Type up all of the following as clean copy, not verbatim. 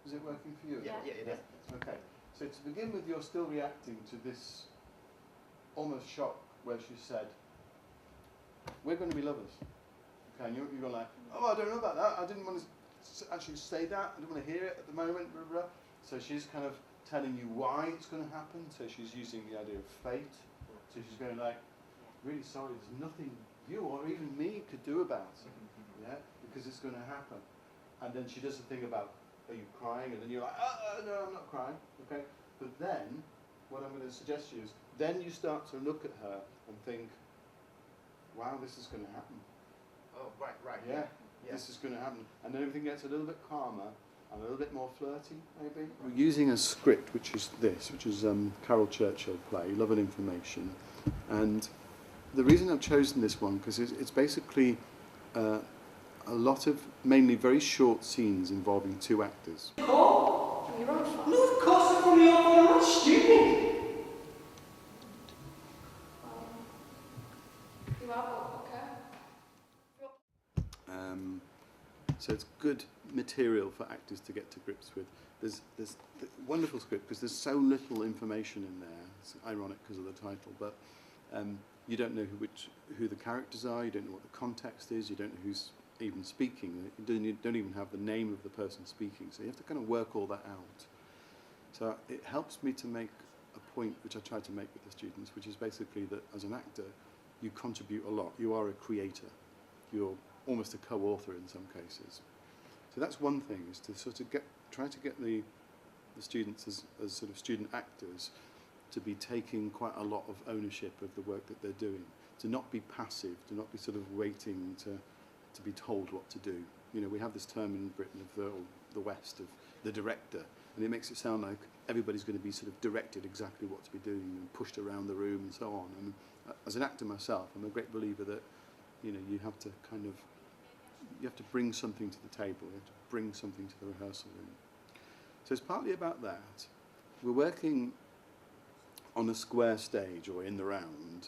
Is it working for you? Yeah, it is. Okay. So to begin with, you're still reacting to this almost shock where she said, we're going to be lovers. Okay, and you're like, oh, I don't know about that. I didn't want to actually say that. I don't want to hear it at the moment. Blah, blah, blah. So she's kind of telling you why it's going to happen. So she's using the idea of fate. So she's going like, really sorry, there's nothing you or even me could do about it. Yeah, because it's going to happen. And then she does the thing about, are you crying? And then you're like, no, I'm not crying. Okay, but then what I'm going to suggest to you is, then you start to look at her and think, wow, this is going to happen. Oh, right. Yeah, this is going to happen. And then everything gets a little bit calmer and a little bit more flirty, maybe. We're using a script, which is this, which is Carol Churchill play, Love and Information. And the reason I've chosen this one, because it's basically a lot of mainly very short scenes involving two actors. No, of course I'm from your phone, I'm not stupid. You are, okay. So it's good material for actors to get to grips with. There's the wonderful script because there's so little information in there. It's ironic because of the title, but you don't know who the characters are. You don't know what the context is. You don't know who's even speaking. You don't even have the name of the person speaking. So you have to kind of work all that out. So it helps me to make a point which I try to make with the students, which is basically that as an actor, you contribute a lot. You are a creator. You're almost a co-author in some cases. So that's one thing, is to sort of try to get the students as sort of student actors to be taking quite a lot of ownership of the work that they're doing, to not be passive, to not be sort of waiting to be told what to do. You know, we have this term in Britain of the West of the director, and it makes it sound like everybody's going to be sort of directed exactly what to be doing and pushed around the room and so on. And as an actor myself, I'm a great believer that, you know, you have to bring something to the table. You have to bring something to the rehearsal room. So it's partly about that. We're working on a square stage or in the round,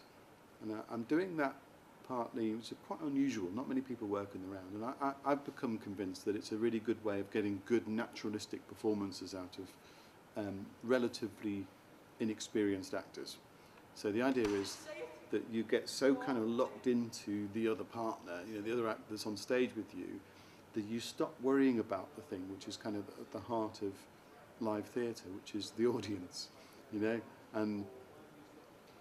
and I'm doing that partly, which is quite unusual. Not many people work in the round, and I've become convinced that it's a really good way of getting good naturalistic performances out of relatively inexperienced actors. So the idea is that you get so kind of locked into the other partner, you know, the other actor that's on stage with you, that you stop worrying about the thing which is kind of at the heart of live theatre, which is the audience, you know. And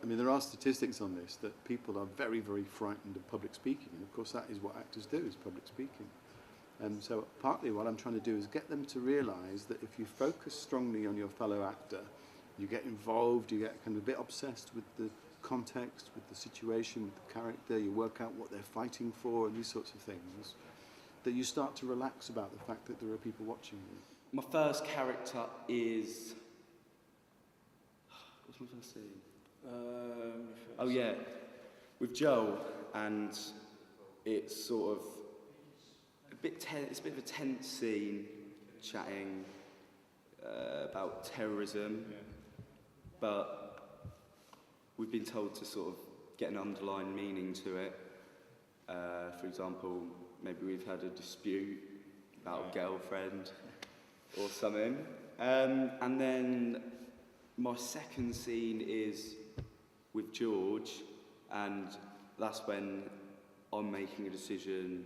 I mean, there are statistics on this that people are very, very frightened of public speaking, and of course that is what actors do, is public speaking. And so partly what I'm trying to do is get them to realise that if you focus strongly on your fellow actor, you get involved, you get kind of a bit obsessed with the context, with the situation, with the character, you work out what they're fighting for and these sorts of things, that you start to relax about the fact that there are people watching you. My first character is... What's my first scene? Oh yeah, with Joel, and it's sort of it's a bit of a tense scene, chatting about terrorism, but we've been told to sort of get an underlying meaning to it. For example, maybe we've had a dispute about a girlfriend or something. And then my second scene is with George, and that's when I'm making a decision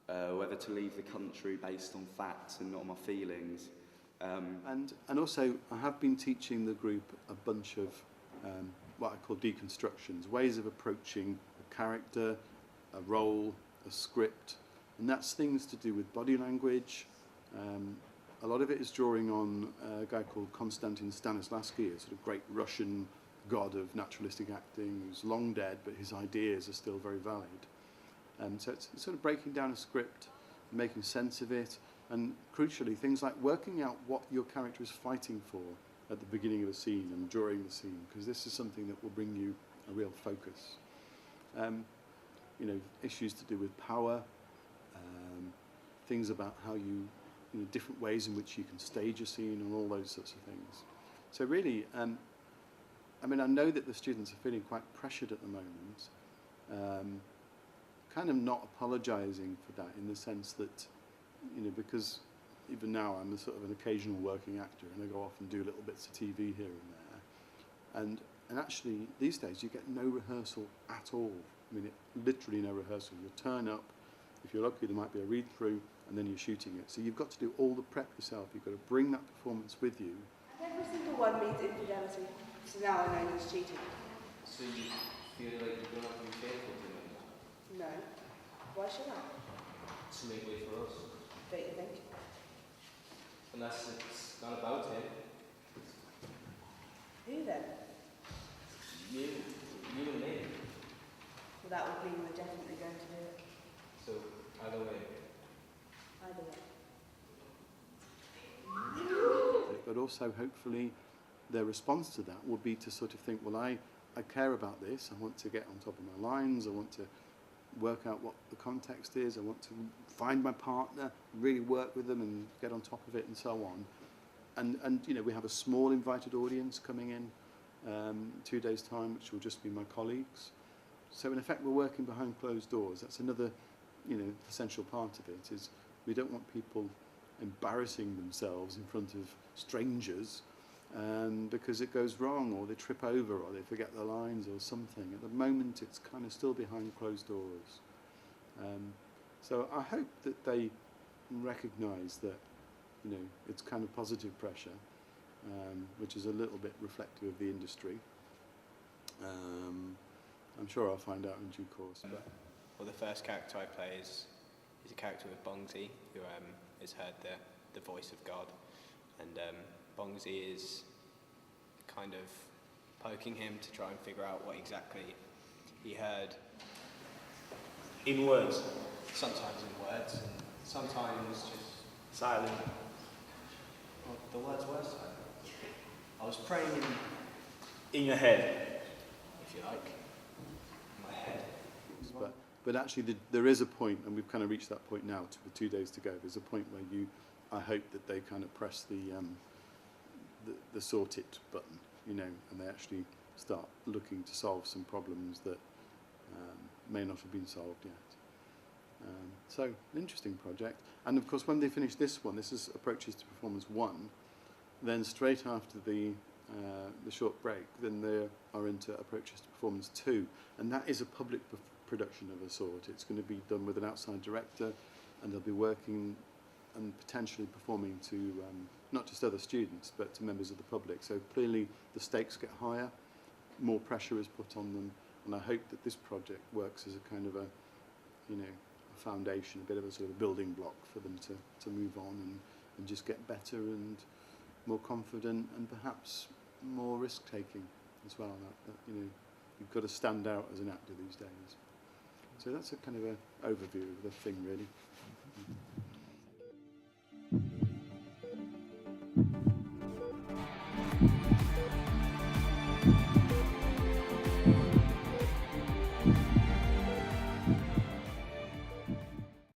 whether to leave the country based on facts and not on my feelings. And also, I have been teaching the group a bunch of what I call deconstructions, ways of approaching a character, a role, a script, and that's things to do with body language. A lot of it is drawing on a guy called Konstantin Stanislavski, a sort of great Russian god of naturalistic acting, who's long dead, but his ideas are still very valid. So it's sort of breaking down a script, making sense of it, and crucially, things like working out what your character is fighting for at the beginning of a scene and during the scene, because this is something that will bring you a real focus. You know, issues to do with power, things about how you know, different ways in which you can stage a scene and all those sorts of things. So really, I mean, I know that the students are feeling quite pressured at the moment, kind of not apologising for that in the sense that, you know, because even now I'm a sort of an occasional working actor, and I go off and do little bits of TV here and there. And actually, these days, you get no rehearsal at all. I mean, literally no rehearsal. You turn up, if you're lucky, there might be a read-through, and then you're shooting it. So you've got to do all the prep yourself. You've got to bring that performance with you. And every single one means infidelity. So now I know it's cheating. So you feel like you don't have to be faithful to them? No. Why should I? To make way for us. Don't you think? Unless it's not about him. Who then? You and me. Well, that would mean we're definitely going to do it. So, either way. Either way. But also, hopefully, their response to that would be to sort of think, well, I care about this. I want to get on top of my lines. I want to work out what the context is. I want to find my partner, really work with them and get on top of it and so on. And you know, we have a small invited audience coming in 2 days' time, which will just be my colleagues. So in effect, we're working behind closed doors. That's another, you know, essential part of it, is we don't want people embarrassing themselves in front of strangers because it goes wrong, or they trip over, or they forget their lines or something. At the moment, it's kind of still behind closed doors. So I hope that they recognise that, you know, it's kind of positive pressure, which is a little bit reflective of the industry. I'm sure I'll find out in due course. But Well, the first character I play is a character with Bongzi, who has heard the voice of God, and Bongzi is kind of poking him to try and figure out what exactly he heard. In words. Sometimes in words, and sometimes just Silent. well, the words were silent. I was praying In your head. if you like, in my head. But actually, there is a point, and we've kind of reached that point now, with 2 days to go. There's a point where I hope that they kind of press the sort it button, you know, and they actually start looking to solve some problems that may not have been solved yet. So, an interesting project. And of course, when they finish this one, this is Approaches to Performance 1, then straight after the short break, then they are into Approaches to Performance 2, and that is a public production of a sort. It's going to be done with an outside director, and they'll be working and potentially performing to not just other students, but to members of the public. So clearly the stakes get higher, more pressure is put on them, and I hope that this project works as a kind of a, you know, a foundation, a bit of a sort of building block for them to move on and just get better and more confident and perhaps more risk-taking as well. That, you know, you've got to stand out as an actor these days. So that's a kind of an overview of the thing, really.